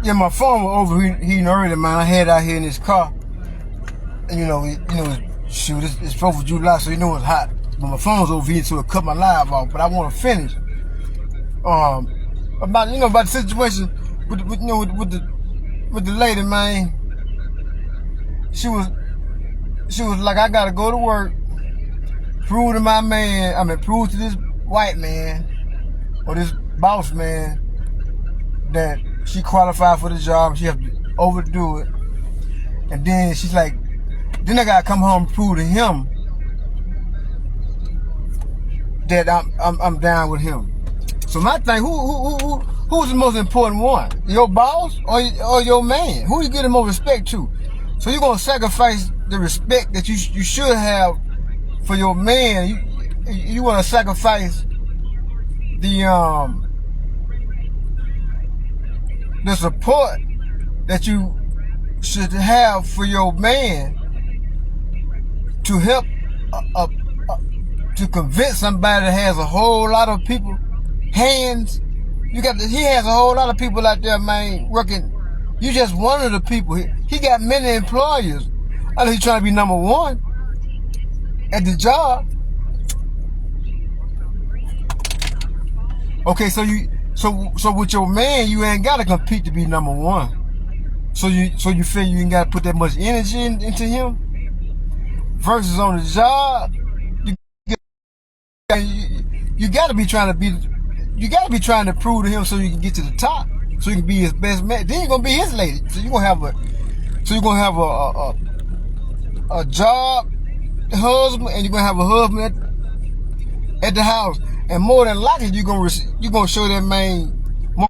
Yeah, my phone was overheating earlier, man. I had it out here in this car. And shoot, it's 4th of July, so it's hot. But my phone was overheating, so it cut my live off. But I want to finish. About the situation with the lady, man. She was like, I gotta go to work, prove to this white man or this boss man that she qualified for the job. She have to overdo it, and then she's like, then I gotta come home and prove to him that I'm down with him. So my thing, who's the most important one? Your boss or your man? Who you get the most respect to? So you're gonna sacrifice the respect that you should have for your man. You wanna sacrifice the support that you should have for your man to help to convince somebody that has a whole lot of people hands. He has a whole lot of people out there, man, working. You just one of the people. He got many employers. I know he's trying to be number one at the job. Okay, so with your man, you ain't gotta compete to be number one. So you feel you ain't gotta put that much energy into him. Versus on the job, you gotta be trying to prove to him so you can get to the top, so you can be his best man. Then you're gonna be his lady. So you're gonna have a job husband, and you're gonna have a husband at the house. And more than likely, you're gonna show that man more.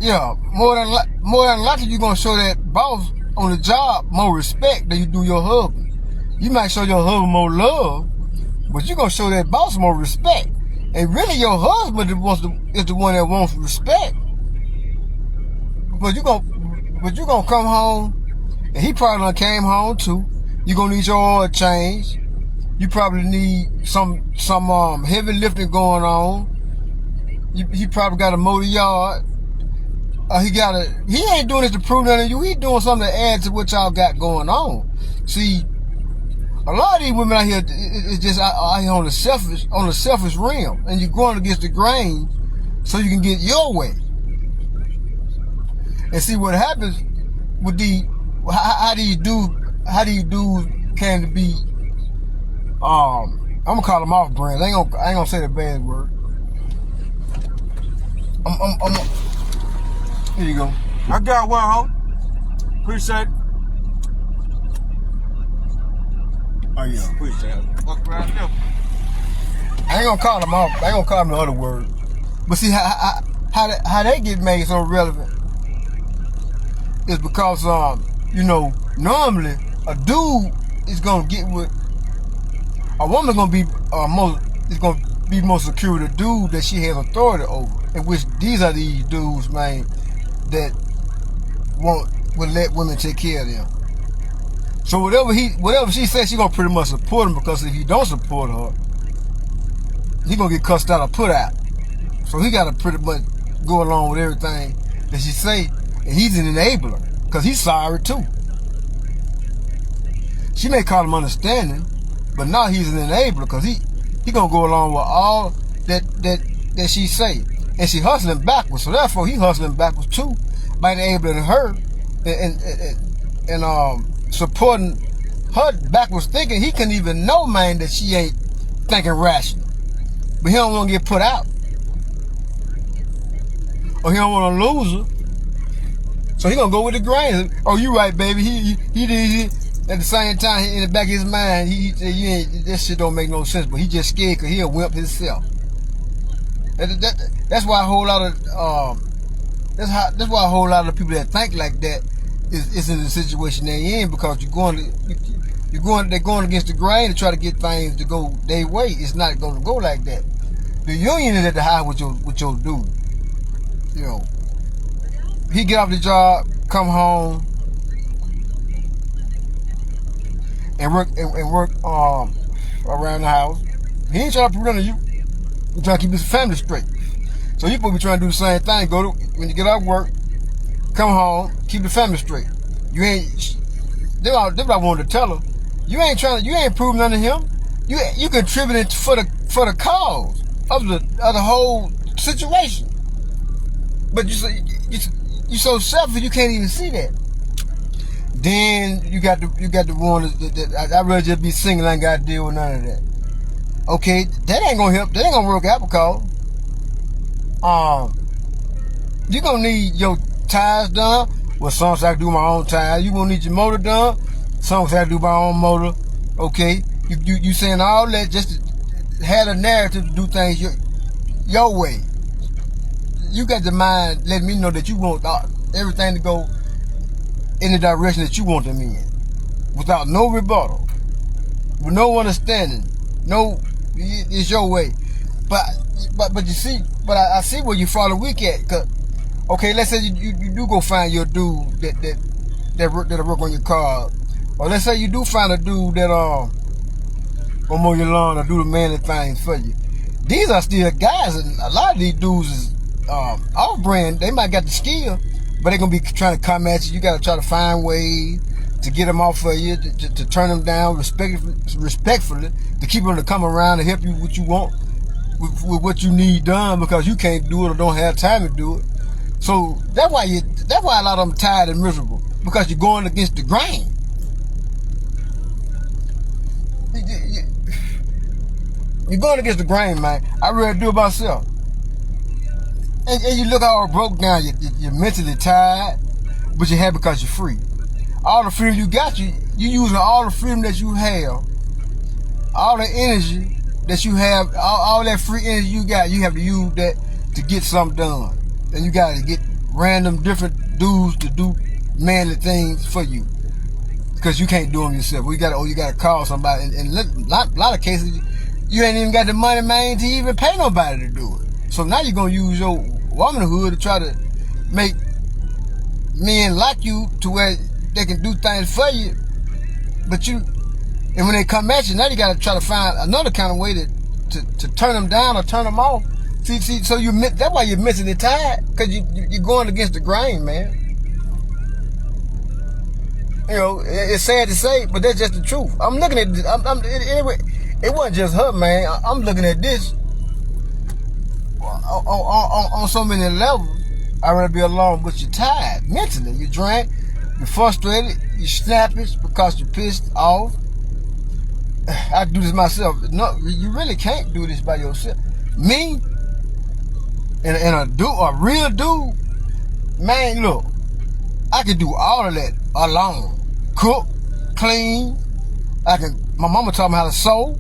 Yeah, more than likely, you're gonna show that boss on the job more respect than you do your husband. You might show your husband more love, but you're gonna show that boss more respect. And really, your husband is the one that wants respect. But you're gonna come home, and he probably done came home too. You're gonna need your oil change. You probably need some heavy lifting going on. He probably got a motor yard. He ain't doing this to prove nothing to you. He doing something to add to what y'all got going on. See, a lot of these women out here is just out here on the selfish realm, and you're going against the grain so you can get your way. And see what happens with how do you do can be I'm gonna call them off brand. I ain't gonna say the bad word. Here you go. I got one, homie. Appreciate it. Oh yeah. Appreciate it. Fuck around here. I ain't gonna call them off. I ain't gonna call them the other word. But see how they get made so relevant is because normally a dude is gonna get with a woman's gonna be more secure with a dude that she has authority over, in which these are these dudes, man, that will let women take care of them. So whatever she says, she gonna pretty much support him, because if he don't support her, he gonna get cussed out or put out. So he gotta pretty much go along with everything that she say, and he's an enabler, because he's sorry too. She may call him understanding, but now he's an enabler, because he gonna go along with all that she say, and she hustling backwards. So therefore, he hustling backwards too, by enabling her and supporting her backwards thinking. He couldn't even know, man, that she ain't thinking rational, but he don't want to get put out, or he don't want to lose her. So he gonna go with the grain. Oh, you right, baby. He did. At the same time, in the back of his mind, he said, this shit don't make no sense, but he just scared because he'll wimp himself. That's why a whole lot of that's why a whole lot of people that think like that is in the situation they're in, because they're going against the grain to try to get things to go their way. It's not going to go like that. The union is at the high with your dude. He get off the job, come home, and work around the house. He ain't trying to prevent you. He's trying to keep his family straight. So you supposed to be trying to do the same thing. When you get out of work, come home, keep the family straight. You ain't. That's what I wanted to tell her. You ain't proving nothing to him. You contributing for the cause of the whole situation. But you so selfish you can't even see that. Then you got the one that I'd rather just be single. I ain't got to deal with none of that. Okay, that ain't gonna help. That ain't gonna work out because you gonna need your tires done. Well, sometimes I do my own tires. You gonna need your motor done. Sometimes I do my own motor. Okay, you saying all that just to have a narrative to do things your way. You got the mind letting me know that you want everything to go in the direction that you want them in, without no rebuttal, with no understanding. No, it's your way. But you see, I see where you fall weak at. Cause, okay, let's say you do go find your dude that work on your car, or let's say you do find a dude that will mow your lawn or do the manly things for you. These are still guys, and a lot of these dudes is off-brand. They might got the skill, but they're gonna be trying to come at you. You gotta try to find ways to get them off of you, to turn them down respectfully, to keep them to come around and help you with what you want, with what you need done, because you can't do it or don't have time to do it. So that's why a lot of them tired and miserable, because you're going against the grain. You're going against the grain, man. I really do it myself. And you look all broke down. You're mentally tired, but you're happy because you're free. All the freedom you got, you using all the freedom that you have, all the energy that you have, all that free energy you got, you have to use that to get something done. And you got to get random different dudes to do manly things for you, because you can't do them yourself. You got to call somebody. And a lot of cases, you ain't even got the money, man, to even pay nobody to do it. So now you're gonna use your womanhood to try to make men like you to where they can do things for you. And when they come at you, now you got to try to find another kind of way to turn them down or turn them off. See, so that's why you're mentally tired, because you're going against the grain, man. You know, it's sad to say, but that's just the truth. I'm looking at this. It wasn't just her, man. I'm looking at this on so many levels. I'd rather be alone, but you're tired mentally. You're drained. You're frustrated. You're snappish because you're pissed off. I do this myself. No, you really can't do this by yourself. Me and a real dude, man. Look, I can do all of that alone. Cook, clean. My mama taught me how to sew.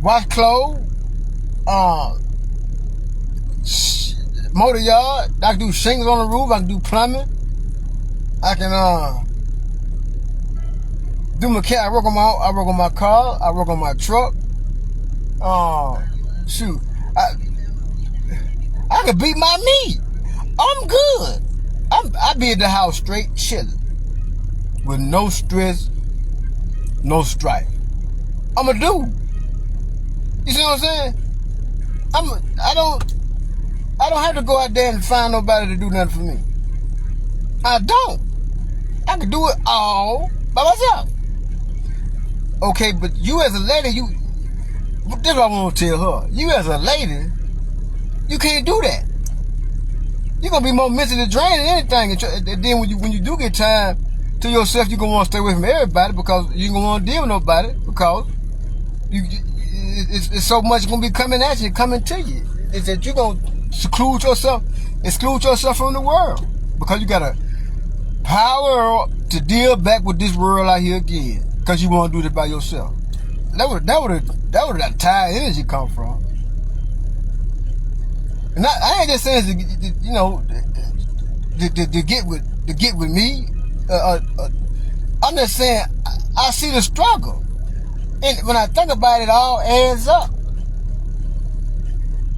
Wash clothes. Motor yard. I can do shingles on the roof. I can do plumbing. I can do mechanic. I work on my car. I work on my truck. Shoot, I can beat my meat. I'm good. I be at the house straight chilling, with no stress, no strife. I'm a dude. You see what I'm saying? I don't have to go out there and find nobody to do nothing for me. I don't. I can do it all by myself. Okay, but you as a lady, this is what I want to tell her. You as a lady, you can't do that. You're going to be more mentally drained than anything. And then when you do get time to yourself, you're going to want to stay away from everybody, because you don't want to deal with nobody, because it's so much going to be coming at you, coming to you. It's that you're going to exclude yourself from the world, because you got a power to deal back with this world out here again, because you want to do this by yourself. That would that tired energy come from. And I ain't just saying to get with me. I'm just saying I see the struggle, and when I think about it, it all adds up.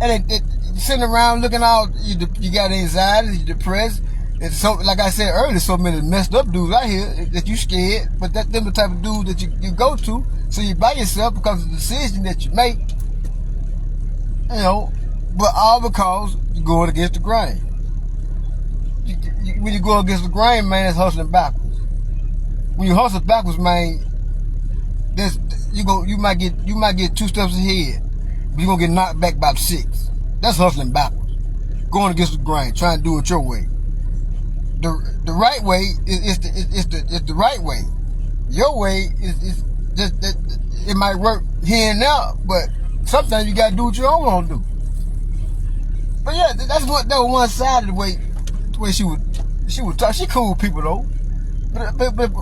And sitting around looking out, you got anxiety, you're depressed. And so, like I said earlier, so many messed up dudes out here that you scared, but them the type of dude that you go to, so you by yourself because of the decision that you make, but all because you're going against the grain. when you go against the grain, man, it's hustling backwards. When you hustle backwards, man, you might get 2 steps ahead, but you're gonna get knocked back by 6. That's hustling backwards. Going against the grain, trying to do it your way. The right way is the right way. Your way is just it might work here and now, but sometimes you gotta do what you don't want to do. But yeah, that was one side of the way she would talk. She cool people though, but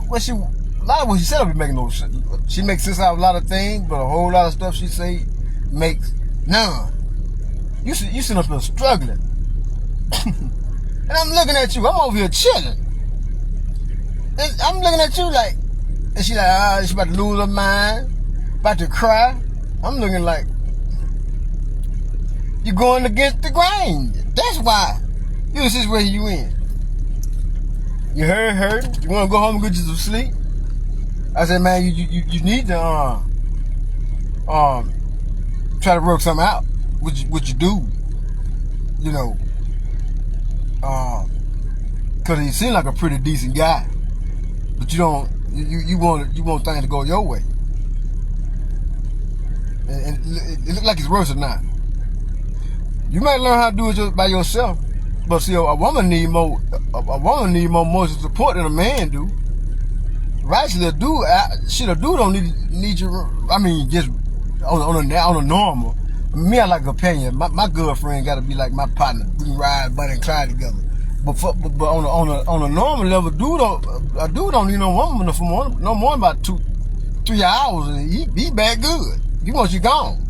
when a lot of what she said don't be making no sense. She makes sense out of a lot of things, but a whole lot of stuff she say makes none. You sitting up there struggling. And I'm looking at you. I'm over here chilling. And I'm looking at you like, and she like, she about to lose her mind, about to cry. I'm looking like, you're going against the grain. That's why. You the situation you in. You hurt. You want to go home and get you some sleep? I said, man, you need to try to work something out. What you do, you know. Cause he seemed like a pretty decent guy, but you want things to go your way, and it look like it's worse or not. You might learn how to do it by yourself, but see, a woman need more emotional support than a man do. Right? A dude don't need you. I mean, just on a normal. Me, I like a companion. My girlfriend got to be like my partner. We can ride, Buddy and Clyde together. But on a normal level, a dude don't need no woman for no more than about 2-3 hours, and he back good. He wants you gone.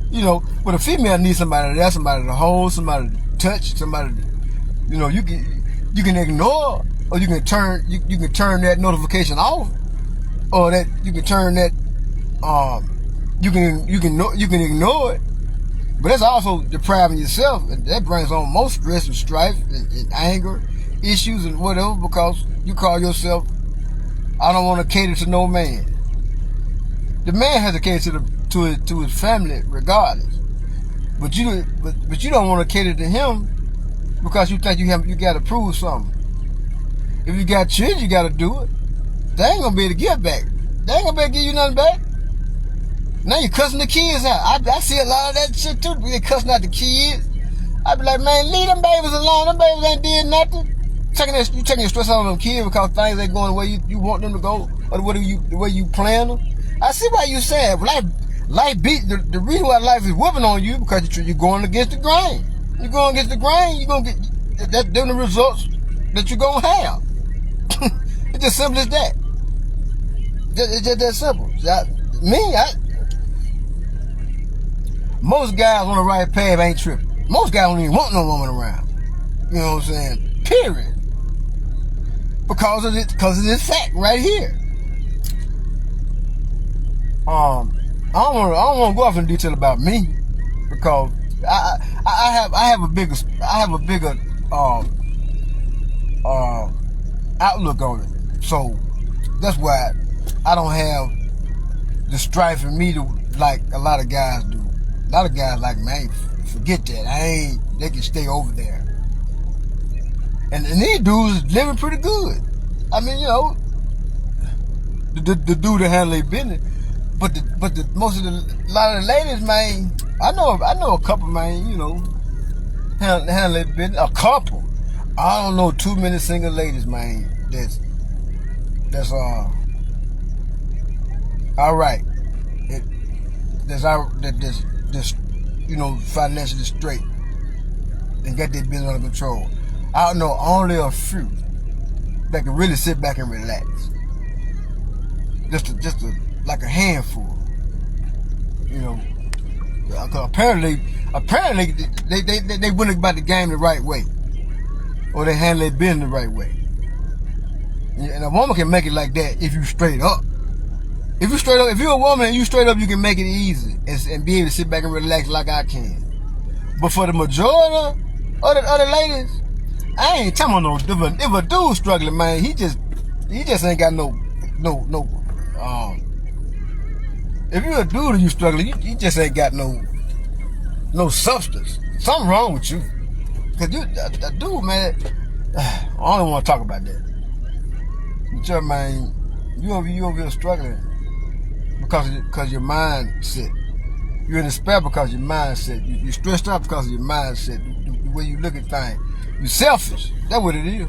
You know, but a female needs somebody there, somebody to hold, somebody to touch, somebody to, you know, you can ignore, or you can turn that notification off, or that you can turn that you can ignore it. But that's also depriving yourself, and that brings on more stress and strife and anger issues and whatever, because you call yourself, I don't want to cater to no man. The man has to cater to his family regardless, but you don't want to cater to him because you think you got to prove something. If you got children, you got to do it. They ain't gonna be able to give back. They ain't gonna be able to give you nothing back. Now you cussing the kids out. I see a lot of that shit too. They cussing out the kids. I be like, man, leave them babies alone. Them babies ain't did nothing. You taking your stress out on them kids because things ain't going the way you want them to go, or the way you plan them. I see why you sad. Life beat the reason why life is whooping on you because you're going against the grain. You're going against the grain. You're gonna get them the results that you're gonna have. It's just simple as that. It's just that simple. Most guys on the right path ain't tripping. Most guys don't even want no woman around. You know what I'm saying? Period. Because of this fact right here. I don't want to go off in detail about me because I have a bigger outlook on it. So that's why I don't have the strife in me to like a lot of guys do. A lot of guys like, man, forget that. They can stay over there. And these dudes living pretty good. I mean, you know, the dude that handle their business. But a lot of the ladies, man, I know a couple, man, you know, handle their business. A couple. I don't know too many single ladies, man, that's all right. That's you know, financially straight and get their business under control. I don't know only a few that can really sit back and relax. Just like a handful, you know. Apparently they went about the game the right way, or they handle their business the right way. And a woman can make it like that if you straight up. If you're a woman and you straight up, you can make it easy and be able to sit back and relax like I can. But for the majority of the ladies, I ain't talking about no. If a dude struggling, man, he just ain't got no. If you're a dude and you struggling, you just ain't got no substance. Something wrong with you. Cause a dude, man, I don't want to talk about that. But yeah, man, you over here struggling because your mindset. You're in despair because of your mindset. You're stressed out because of your mindset. The way you look at things. You're selfish. That's what it is.